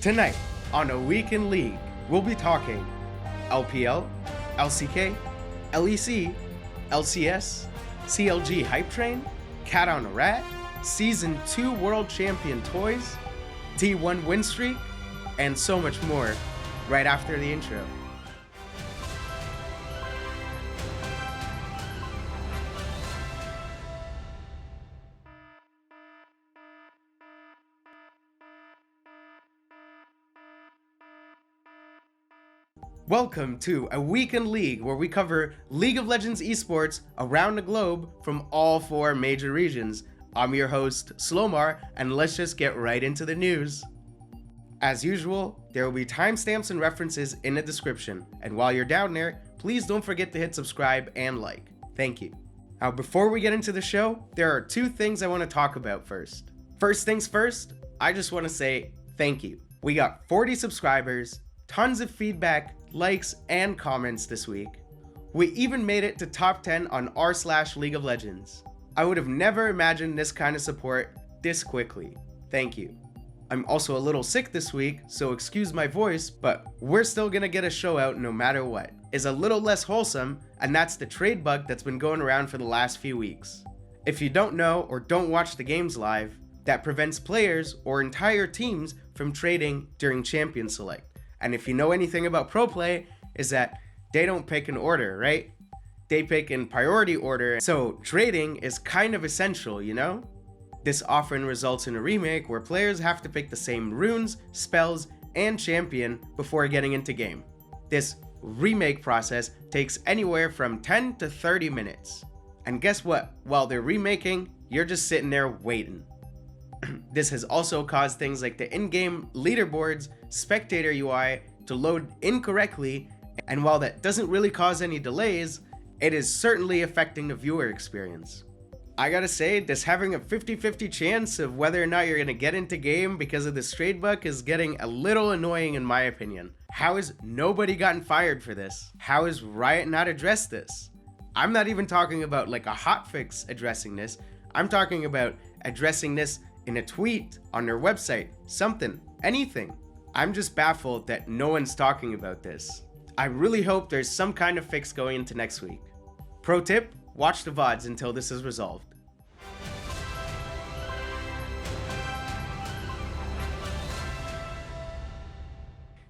Tonight, on A Week in League, we'll be talking LPL, LCK, LEC, LCS, CLG Hype Train, Cat on a Rat, Season 2 World Champion Toyz, T1 win streak, and so much more right after the intro. Welcome to A Week in League, where we cover League of Legends esports around the globe from all 4 major regions. I'm your host, Slomar, and let's just get right into the news. As usual, there will be timestamps and references in the description, and while you're down there, please don't forget to hit subscribe and like. Thank you. Now, before we get into the show, there are 2 things I want to talk about first. First things first, I just want to say thank you. We got 40 subscribers, tons of feedback, likes, and comments this week. We even made it to top 10 on r/League of Legends. I would have never imagined this kind of support this quickly. Thank you. I'm also a little sick this week, so excuse my voice, but we're still gonna get a show out no matter what. It's a little less wholesome, and that's the trade bug that's been going around for the last few weeks. If you don't know or don't watch the games live, that prevents players or entire teams from trading during Champion Select. And if you know anything about pro play, is that they don't pick an order, right? They pick in priority order, so trading is kind of essential, you know? This often results in a remake where players have to pick the same runes, spells, and champion before getting into game. This remake process takes anywhere from 10 to 30 minutes. And guess what? While they're remaking, you're just sitting there waiting. This has also caused things like the in-game leaderboards, spectator UI to load incorrectly, and while that doesn't really cause any delays, it is certainly affecting the viewer experience. I gotta say, this having a 50-50 chance of whether or not you're gonna get into game because of this trade bug is getting a little annoying in my opinion. How has nobody gotten fired for this? How has Riot not addressed this? I'm not even talking about like a hotfix addressing this. I'm talking about addressing this in a tweet, on their website, something, anything. I'm just baffled that no one's talking about this. I really hope there's some kind of fix going into next week. Pro tip, watch the VODs until this is resolved.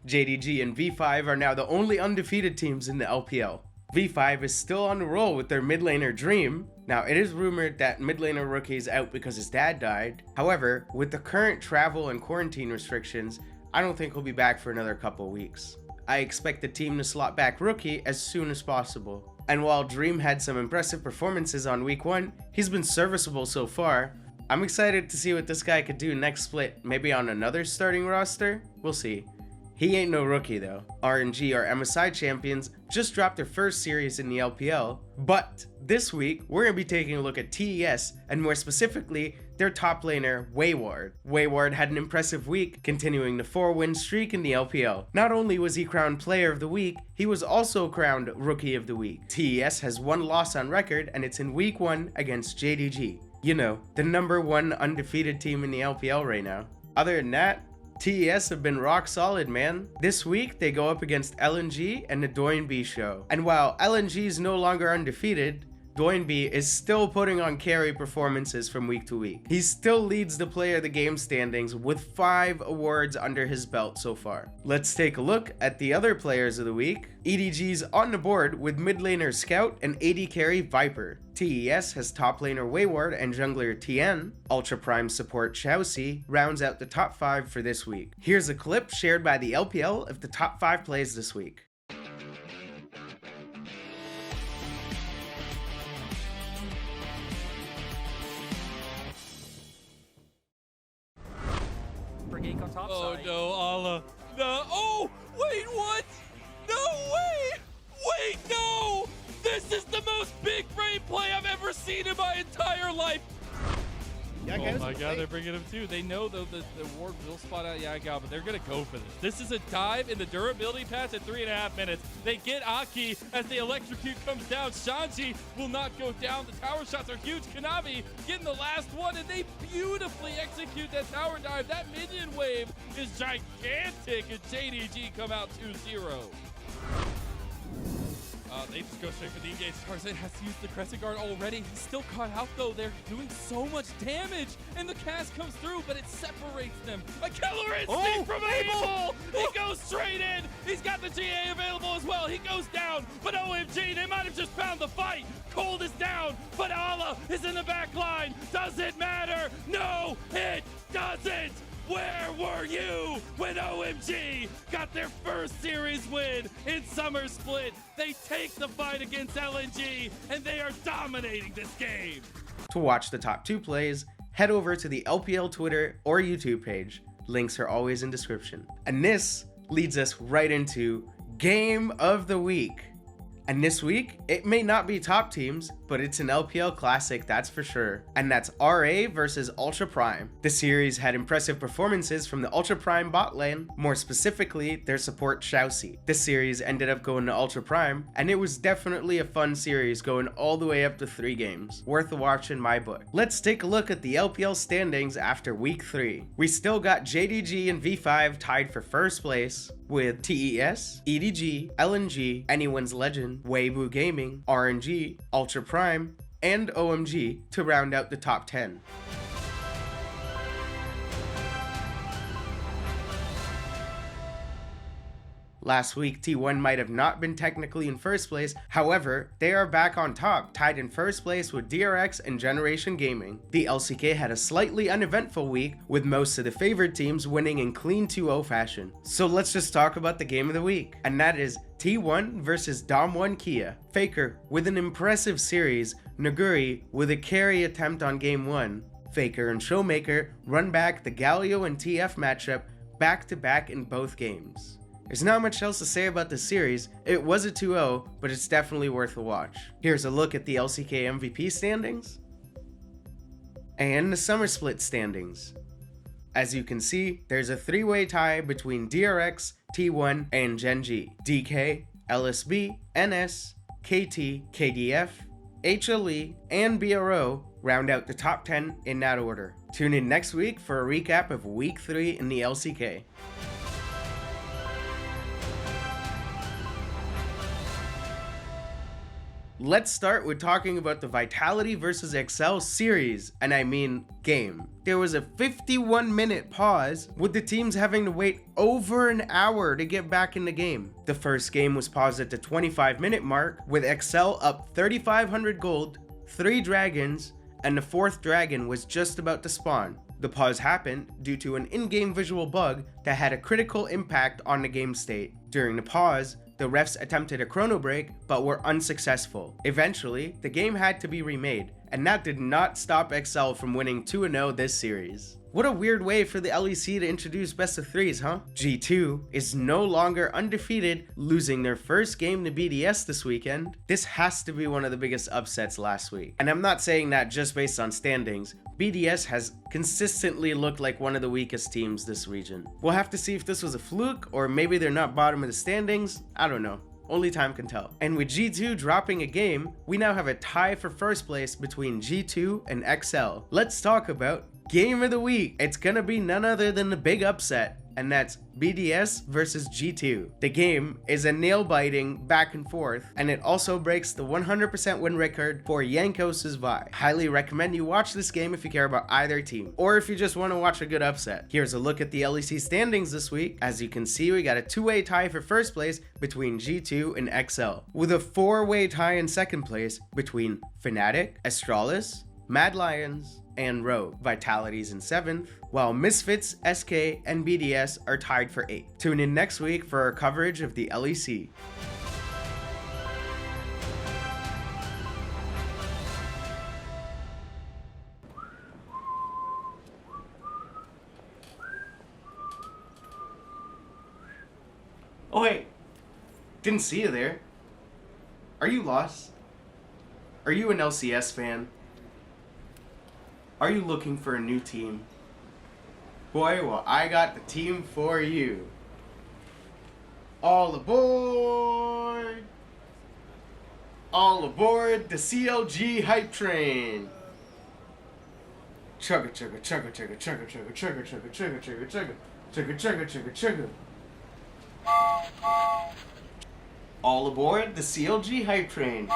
JDG and V5 are now the only undefeated teams in the LPL. V5 is still on the roll with their mid laner Dream. Now, it is rumored that mid laner Rookie is out because his dad died. However, with the current travel and quarantine restrictions, I don't think he'll be back for another couple weeks. I expect the team to slot back Rookie as soon as possible. And while Dream had some impressive performances on week 1, he's been serviceable so far. I'm excited to see what this guy could do next split, maybe on another starting roster? We'll see. He ain't no rookie though. RNG, our MSI champions, just dropped their first series in the LPL, but this week we're going to be taking a look at TES, and more specifically, their top laner, Wayward. Wayward had an impressive week, continuing the 4-win streak in the LPL. Not only was he crowned Player of the Week, he was also crowned Rookie of the Week. TES has 1 loss on record, and it's in week 1 against JDG. You know, the #1 undefeated team in the LPL right now. Other than that, TES have been rock solid, man. This week, they go up against LNG and the Doinb show. And while LNG is no longer undefeated, Doinb is still putting on carry performances from week to week. He still leads the player of the game standings with 5 awards under his belt so far. Let's take a look at the other players of the week. EDG's on the board with mid laner Scout and AD carry Viper. TES has top laner Wayward and jungler TN. Ultra Prime support Chelsea rounds out the top 5 for this week. Here's a clip shared by the LPL of the top 5 plays this week. Oh no, Allah. No. Oh, wait, what? No way! Wait, no! This is the most big brain play I've ever seen in my entire life! Oh my god, they're bringing him too. They know though the ward will spot out Yaga, but they're gonna go for this. This is a dive in the durability patch at 3.5 minutes. They get Aki as the electrocute comes down. Shanji will not go down. The tower shots are huge. Kanavi getting the last one, and they beautifully execute that tower dive. That minion wave is gigantic, and JDG come out 2-0. They just go straight for the engage. Tarzan has to use the Crescent Guard already. He's still caught out though. They're doing so much damage, and the cast comes through, but it separates them. A killer instinct from Abel! He goes straight in. He's got the GA available as well. He goes down, but OMG, they might have just found the fight. Cold is down, but Allah is in the back line. Does it matter? No, it doesn't. Where were you when OMG got their first series win in Summer Split? They take the fight against LNG, and they are dominating this game. To watch the top 2 plays, head over to the LPL Twitter or YouTube page. Links are always in description. And this leads us right into Game of the Week. And this week, it may not be top teams, but it's an LPL classic, that's for sure. And that's RA versus Ultra Prime. The series had impressive performances from the Ultra Prime bot lane, more specifically, their support Xiaoxi. This series ended up going to Ultra Prime, and it was definitely a fun series going all the way up to 3 games. Worth a watch in my book. Let's take a look at the LPL standings after week 3. We still got JDG and V5 tied for first place, with TES, EDG, LNG, Anyone's Legend, Weibo Gaming, RNG, Ultra Prime, and OMG to round out the top 10. Last week, T1 might have not been technically in first place, however, they are back on top, tied in first place with DRX and Generation Gaming. The LCK had a slightly uneventful week, with most of the favored teams winning in clean 2-0 fashion. So let's just talk about the game of the week, and that is T1 versus Dom1 Kia. Faker with an impressive series, Naguri with a carry attempt on game 1. Faker and Showmaker run back the Galio and TF matchup back to back in both games. There's not much else to say about this series. It was a 2-0, but it's definitely worth a watch. Here's a look at the LCK MVP standings and the Summer Split standings. As you can see, there's a 3-way tie between DRX, T1, and Gen G. DK, LSB, NS, KT, KDF, HLE, and BRO round out the top 10 in that order. Tune in next week for a recap of week 3 in the LCK. Let's start with talking about the Vitality vs Excel series, and I mean game. There was a 51-minute pause, with the teams having to wait over an hour to get back in the game. The first game was paused at the 25-minute mark, with Excel up 3,500 gold, 3 dragons, and the 4th dragon was just about to spawn. The pause happened due to an in-game visual bug that had a critical impact on the game state. During the pause, the refs attempted a chrono break, but were unsuccessful. Eventually, the game had to be remade, and that did not stop Excel from winning 2-0 this series. What a weird way for the LEC to introduce best of 3s, huh? G2 is no longer undefeated, losing their first game to BDS this weekend. This has to be one of the biggest upsets last week. And I'm not saying that just based on standings. BDS has consistently looked like one of the weakest teams this region. We'll have to see if this was a fluke, or maybe they're not bottom of the standings. I don't know. Only time can tell. And with G2 dropping a game, we now have a tie for first place between G2 and XL. Let's talk about Game of the Week. It's gonna be none other than the big upset, and that's BDS versus G2. The game is a nail-biting back and forth, and it also breaks the 100% win record for Yankos' Vi. Highly recommend you watch this game if you care about either team, or if you just want to watch a good upset. Here's a look at the LEC standings this week. As you can see, we got a 2-way tie for first place between G2 and XL, with a 4-way tie in second place between Fnatic, Astralis, Mad Lions, and Rogue. Vitality's in 7th, while Misfits, SK, and BDS are tied for 8th. Tune in next week for our coverage of the LEC. Oh wait, didn't see you there. Are you lost? Are you an LCS fan? Are you looking for a new team? Boy, well, I got the team for you. All aboard! All aboard the CLG hype train! Chugga chugga chugga chugga chugga chugga chugga chugga chugga chugga chugga chugga chugga chugga chugga. All aboard the CLG hype train.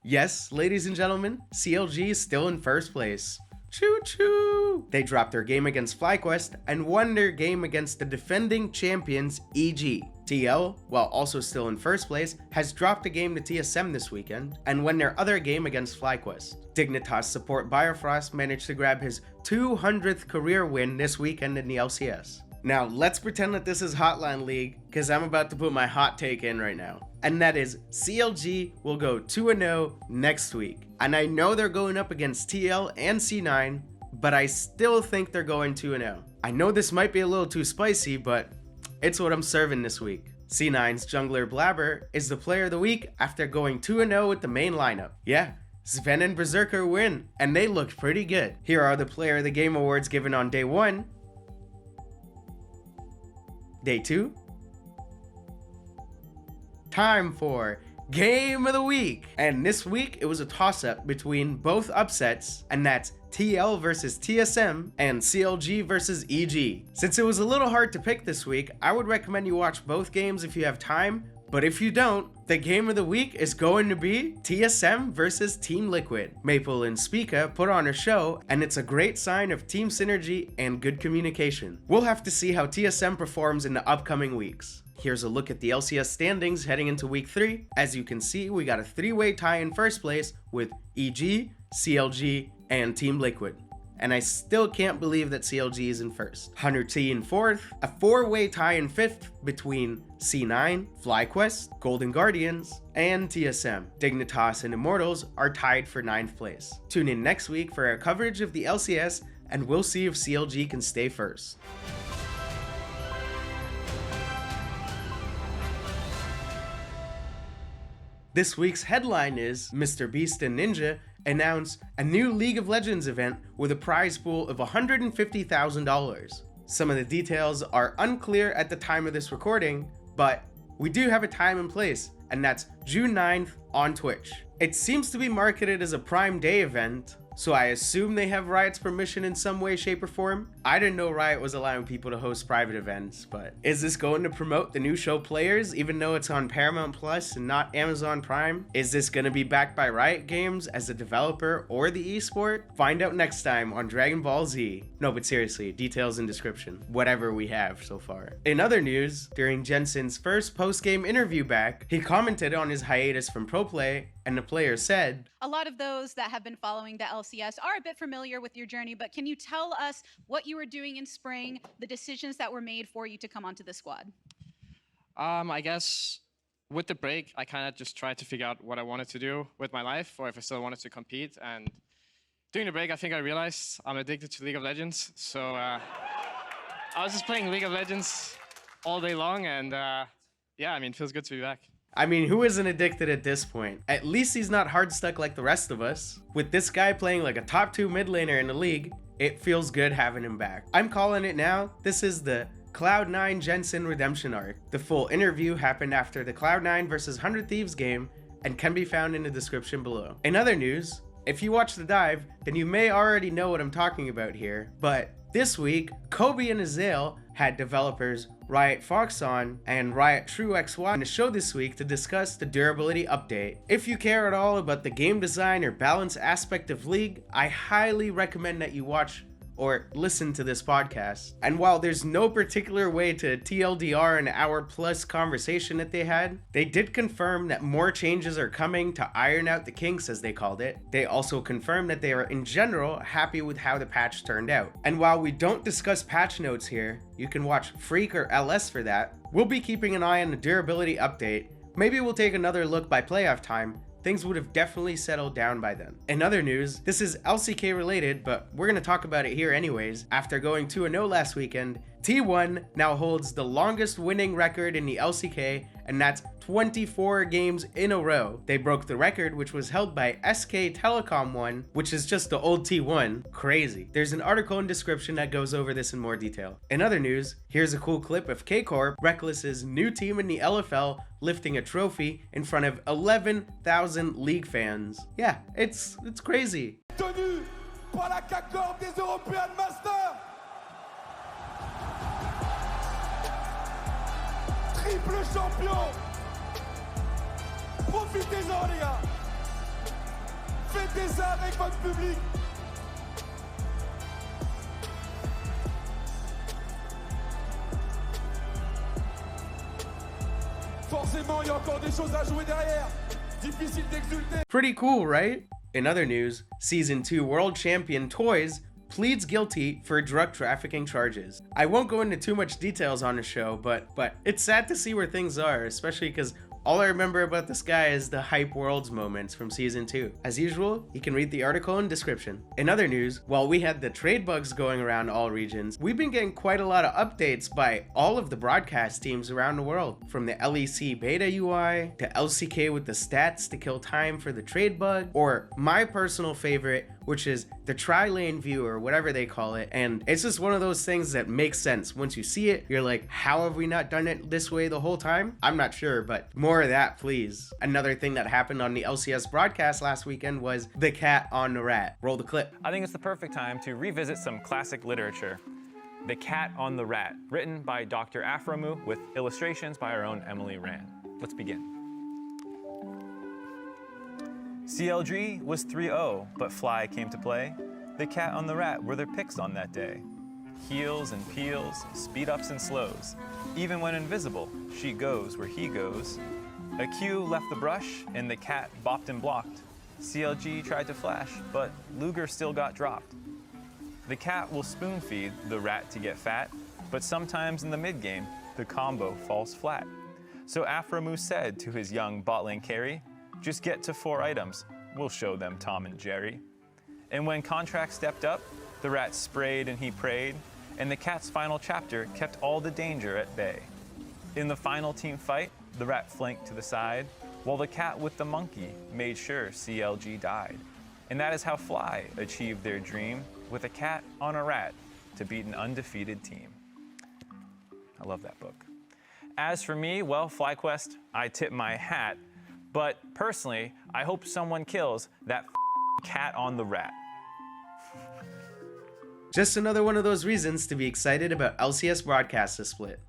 Yes, ladies and gentlemen, CLG is still in first place. Choo choo! They dropped their game against Flyquest and won their game against the defending champions EG. TL, while also still in first place, has dropped a game to TSM this weekend and won their other game against Flyquest. Dignitas support Biofrost managed to grab his 200th career win this weekend in the LCS. Now, let's pretend that this is Hotline League, because I'm about to put my hot take in right now. And that is, CLG will go 2-0 next week. And I know they're going up against TL and C9, but I still think they're going 2-0. I know this might be a little too spicy, but it's what I'm serving this week. C9's jungler Blabber is the player of the week after going 2-0 with the main lineup. Yeah, Sven and Berserker win, and they looked pretty good. Here are the player of the game awards given on day 1. Day 2. Time for Game of the Week. And this week it was a toss-up between both upsets, and that's TL versus TSM and CLG versus EG. Since it was a little hard to pick this week, I would recommend you watch both games if you have time, but if you don't, the game of the week is going to be TSM versus Team Liquid. Maple and Spica put on a show, and it's a great sign of team synergy and good communication. We'll have to see how TSM performs in the upcoming weeks. Here's a look at the LCS standings heading into week 3. As you can see, we got a 3-way tie in first place with EG, CLG, and Team Liquid. And I still can't believe that CLG is in first. 100T in fourth, a 4-way tie in fifth between C9, Flyquest, Golden Guardians, and TSM. Dignitas and Immortals are tied for 9th place. Tune in next week for our coverage of the LCS, and we'll see if CLG can stay first. This week's headline is Mr. Beast and Ninja announce a new League of Legends event with a prize pool of $150,000. Some of the details are unclear at the time of this recording, but we do have a time and place, and that's June 9th on Twitch. It seems to be marketed as a Prime Day event, so I assume they have Riot's permission in some way, shape, or form. I didn't know Riot was allowing people to host private events, but is this going to promote the new show Players, even though it's on Paramount Plus and not Amazon Prime? Is this going to be backed by Riot Games as a developer or the esport? Find out next time on Dragon Ball Z. No, but seriously, details in description. Whatever we have so far. In other news, during Jensen's first post-game interview back, he commented on his hiatus from Pro Play, and the player said, "A lot of those that have been following the LCS are a bit familiar with your journey, but can you tell us what you were doing in spring, the decisions that were made for you to come onto the squad?" I guess with the break, I kind of just tried to figure out what I wanted to do with my life, or if I still wanted to compete. And during the break, I think I realized I'm addicted to League of Legends. So I was just playing League of Legends all day long, and yeah, I mean, it feels good to be back. I mean, who isn't addicted at this point? At least he's not hard stuck like the rest of us. With this guy playing like a top 2 mid laner in the league, it feels good having him back. I'm calling it now. This is the Cloud9 Jensen redemption arc. The full interview happened after the Cloud9 versus 100 Thieves game and can be found in the description below. In other news, if you watch the dive, then you may already know what I'm talking about here, but this week, Kobe and Azale had developers Riot Foxon and Riot True XY on the show this week to discuss the durability update. If you care at all about the game design or balance aspect of League, I highly recommend that you watch or listen to this podcast. And while there's no particular way to TLDR an hour-plus conversation that they had, they did confirm that more changes are coming to iron out the kinks, as they called it. They also confirmed that they are, in general, happy with how the patch turned out. And while we don't discuss patch notes here, you can watch Freak or LS for that. We'll be keeping an eye on the durability update. Maybe we'll take another look by playoff time. Things would have definitely settled down by then. In other news, this is LCK related, but we're going to talk about it here anyways. After going 2-0 last weekend, T1 now holds the longest winning record in the LCK, and that's 24 games in a row. They broke the record, which was held by SK Telecom 1, which is just the old T1. Crazy. There's an article in description that goes over this in more detail. In other news, here's a cool clip of Kcorp Rekkles' new team in the LFL lifting a trophy in front of 11,000 league fans. Yeah, it's crazy. Tenu par la Kcorp des European Masters. Triple champion. Profitez-en, les gars. Faites ça avec votre public. Forcément, il y a encore des choses à jouer derrière. Difficile d'exulter. Pretty cool, right? In other news, Season 2 world champion Toyz pleads guilty for drug trafficking charges. I won't go into too much details on the show, but it's sad to see where things are, especially because all I remember about this guy is the Hype Worlds moments from Season 2. As usual, you can read the article in description. In other news, while we had the trade bugs going around all regions, we've been getting quite a lot of updates by all of the broadcast teams around the world. From the LEC beta UI, to LCK with the stats to kill time for the trade bug, or my personal favorite, which is the tri-lane view or whatever they call it. And it's just one of those things that makes sense. Once you see it, you're like, how have we not done it this way the whole time? I'm not sure, but more of that, please. Another thing that happened on the LCS broadcast last weekend was the cat on the rat. Roll the clip. I think it's the perfect time to revisit some classic literature. The Cat on the Rat, written by Dr. Afromu with illustrations by our own Emily Rand. Let's begin. CLG was 3-0, but Fly came to play. The Cat on the Rat were their picks on that day. Heels and peels, speed ups and slows. Even when invisible, she goes where he goes. A Q left the brush, and the cat bopped and blocked. CLG tried to flash, but Luger still got dropped. The cat will spoon feed the rat to get fat, but sometimes in the mid game, the combo falls flat. So Afromu said to his young bot lane carry, just get to 4 items, we'll show them Tom and Jerry. And when Contract stepped up, the rat sprayed and he prayed, and the cat's final chapter kept all the danger at bay. In the final team fight, the rat flanked to the side, while the cat with the monkey made sure CLG died. And that is how Fly achieved their dream, with a cat on a rat to beat an undefeated team. I love that book. As for me, well, Flyquest, I tip my hat. But personally, I hope someone kills that cat on the rat. Just another one of those reasons to be excited about LCS broadcast to split.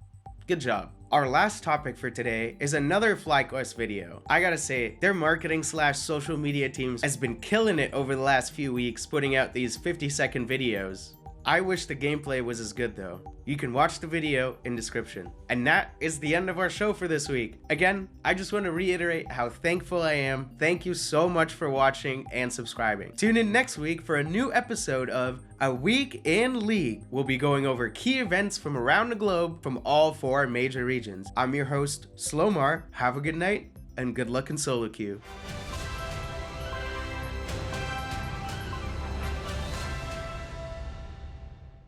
Good job. Our last topic for today is another Flyquest video. I gotta say, their marketing / social media teams has been killing it over the last few weeks, putting out these 50-second videos. I wish the gameplay was as good though. You can watch the video in description. And that is the end of our show for this week. Again, I just want to reiterate how thankful I am. Thank you so much for watching and subscribing. Tune in next week for a new episode of A Week in League. We'll be going over key events from around the globe from all 4 major regions. I'm your host, Slomar. Have a good night and good luck in solo queue.